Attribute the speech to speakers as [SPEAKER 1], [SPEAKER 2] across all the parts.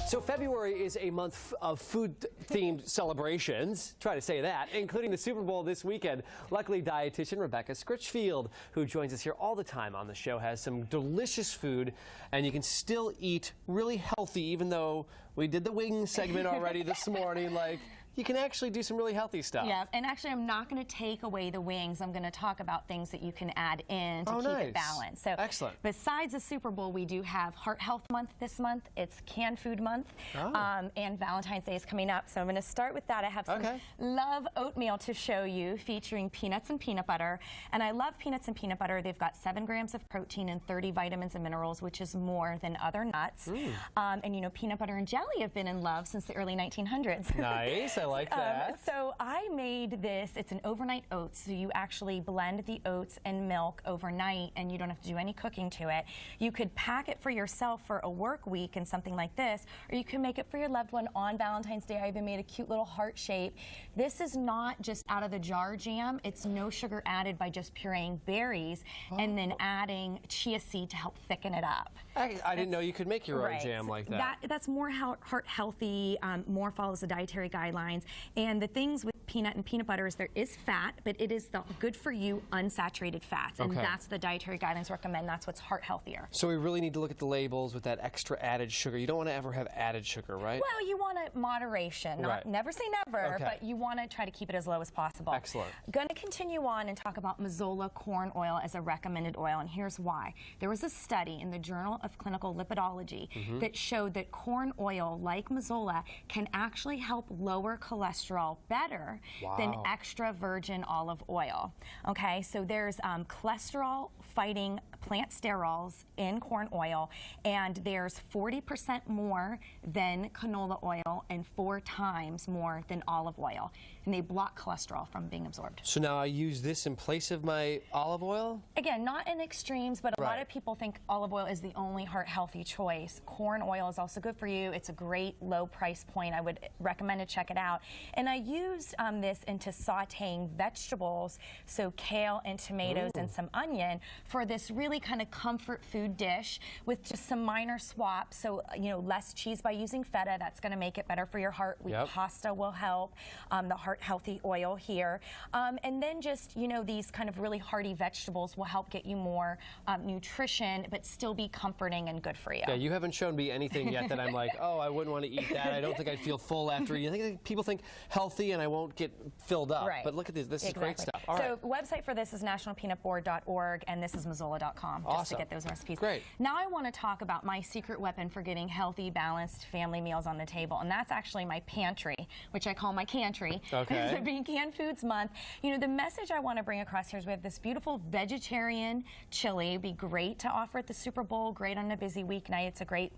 [SPEAKER 1] So February is a month of food-themed celebrations, try to say that, including the Super Bowl this weekend. Luckily, dietitian Rebecca Scritchfield, who joins us here all the time on the show, has some delicious food, and you can still eat really healthy, even though we did the wings segment already this morning. Like, you can actually do some really healthy stuff.
[SPEAKER 2] Yeah, and actually I'm not going to take away the wings. I'm going to talk about things that you can add in to keep it balanced. So
[SPEAKER 1] excellent.
[SPEAKER 2] Besides the Super Bowl, we do have Heart Health Month this month. It's Canned Food Month, and Valentine's Day is coming up. So I'm going to start with that. I have some Love oatmeal to show you, featuring peanuts and peanut butter. And I love peanuts and peanut butter. They've got 7 grams of protein and 30 vitamins and minerals, which is more than other nuts. And you know, peanut butter and jelly have been in love since the early 1900s.
[SPEAKER 1] Nice. I like that.
[SPEAKER 2] So I made this. It's an overnight oats. So you actually blend the oats and milk overnight, and you don't have to do any cooking to it. You could pack it for yourself for a work week and something like this, or you can make it for your loved one on Valentine's Day. I even made a cute little heart shape. This is not just out of the jar jam. It's no sugar added by just pureeing berries and then adding chia seed to help thicken it up.
[SPEAKER 1] I didn't know you could make your own jam like that.
[SPEAKER 2] That's more heart healthy, more follows the dietary guidelines. And the things with peanut and peanut butter is there is fat, but it is the good for you unsaturated fats. And that's the dietary guidelines recommend. That's what's heart healthier.
[SPEAKER 1] So we really need to look at the labels with that extra added sugar. You don't want to ever have added sugar, right?
[SPEAKER 2] Well, you want a moderation. Never say never, but you want to try to keep it as low as possible.
[SPEAKER 1] Excellent.
[SPEAKER 2] Going to continue on and talk about Mazola corn oil as a recommended oil, and here's why. There was a study in the Journal of Clinical Lipidology that showed that corn oil, like Mazola, can actually help lower cholesterol better than extra virgin olive oil. Okay, so there's cholesterol-fighting plant sterols in corn oil, and there's 40% more than canola oil and 4 times more than olive oil. And they block cholesterol from being absorbed.
[SPEAKER 1] So now I use this in place of my olive oil?
[SPEAKER 2] Again, not in extremes, but a lot of people think olive oil is the only heart-healthy choice. Corn oil is also good for you. It's a great low price point. I would recommend to check it out. And I used this into sauteing vegetables, so kale and tomatoes and some onion, for this really kind of comfort food dish with just some minor swaps. So, you know, less cheese by using feta. That's going to make it better for your heart. Pasta will help. The heart-healthy oil here. And then just, you know, these kind of really hearty vegetables will help get you more nutrition, but still be comforting and good for you.
[SPEAKER 1] Yeah, you haven't shown me anything yet that I'm like, oh, I wouldn't want to eat that. I don't think I'd feel full after eating. I think people think healthy and I won't get filled up. But look at this. This is great stuff. All
[SPEAKER 2] so website for this is nationalpeanutboard.org, and this is Mazola.com just to get those recipes.
[SPEAKER 1] Great.
[SPEAKER 2] Now I want to talk about my secret weapon for getting healthy, balanced family meals on the table, and that's actually my pantry, which I call my cantry. So being Canned Foods Month, you know, the message I want to bring across here is we have this beautiful vegetarian chili. It'd be great to offer at the Super Bowl, great on a busy weeknight. It's a great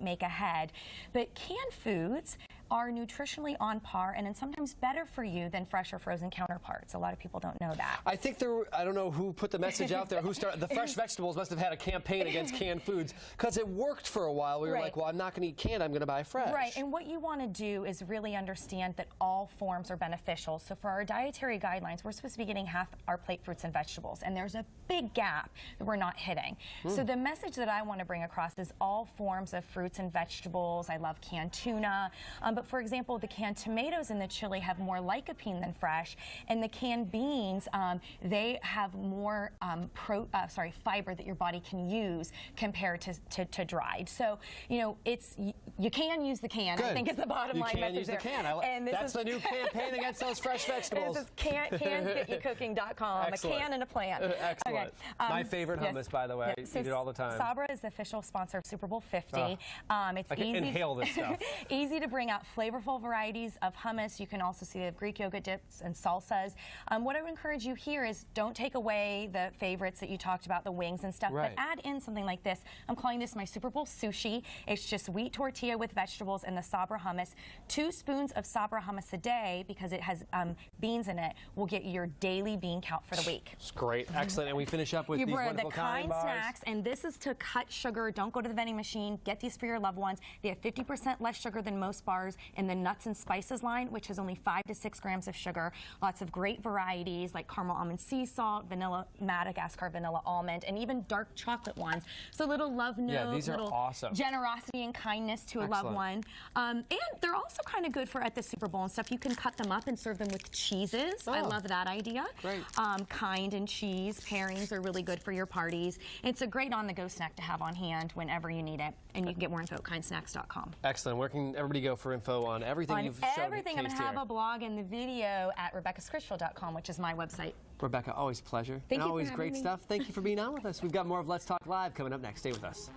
[SPEAKER 2] make ahead. But canned foods are nutritionally on par and sometimes better for you than fresh or frozen counterparts. A lot of people don't know that.
[SPEAKER 1] I think I don't know who put the message out there, who started, the Fresh Vegetables must have had a campaign against canned foods, because it worked for a while. We were like, well, I'm not going to eat canned, I'm going to buy fresh.
[SPEAKER 2] And what you want to do is really understand that all forms are beneficial. So for our dietary guidelines, we're supposed to be getting half our plate fruits and vegetables, and there's a big gap that we're not hitting. So the message that I want to bring across is all forms of fruits and vegetables. I love canned tuna. But for example, the canned tomatoes in the chili have more lycopene than fresh, and the canned beans, they have more fiber that your body can use compared to dried. So, you know, you can use the can. I think is the bottom line message there.
[SPEAKER 1] You can use the can. That's the new campaign against those fresh vegetables.
[SPEAKER 2] This is cansgetyoucooking.com. A can and a plant.
[SPEAKER 1] Excellent. My favorite hummus, by the way. I eat it all the time.
[SPEAKER 2] Sabra is the official sponsor of Super Bowl 50. It's
[SPEAKER 1] I can inhale this stuff.
[SPEAKER 2] Easy to bring out flavorful varieties of hummus. You can also see the Greek yogurt dips and salsas. What I would encourage you here is don't take away the favorites that you talked about, the wings and stuff, but add in something like this. I'm calling this my Super Bowl sushi. It's just wheat tortilla with vegetables and the Sabra hummus. 2 spoons of Sabra hummus a day, because it has beans in it, will get you your daily bean count for the week.
[SPEAKER 1] It's great. Excellent. And we finish up with these wonderful kind bars.
[SPEAKER 2] Snacks, and this is to cut sugar. Don't go to the vending machine. Get these for your loved ones. They have 50% less sugar than most bars. in the nuts and spices line, which has only 5 to 6 grams of sugar. Lots of great varieties like caramel almond sea salt, vanilla Madagascar vanilla almond, and even dark chocolate ones. So little love note,
[SPEAKER 1] Yeah, these are
[SPEAKER 2] little
[SPEAKER 1] awesome.
[SPEAKER 2] generosity and kindness to a loved one. And they're also kind of good for at the Super Bowl and stuff. You can cut them up and serve them with cheeses. I love that idea.
[SPEAKER 1] Great.
[SPEAKER 2] Kind and cheese pairings are really good for your parties. It's a great on-the-go snack to have on hand whenever you need it. And you can get more info at kindsnacks.com.
[SPEAKER 1] Excellent. Where can everybody go for info on everything you've shown?
[SPEAKER 2] Everything. I'm going to have a blog and the video at RebeccaScritchfield.com, which is my website.
[SPEAKER 1] Rebecca, always a pleasure.
[SPEAKER 2] Thank you for
[SPEAKER 1] always
[SPEAKER 2] having
[SPEAKER 1] great
[SPEAKER 2] me.
[SPEAKER 1] stuff. Thank you for being on with us. We've got more of Let's Talk Live coming up next. Stay with us.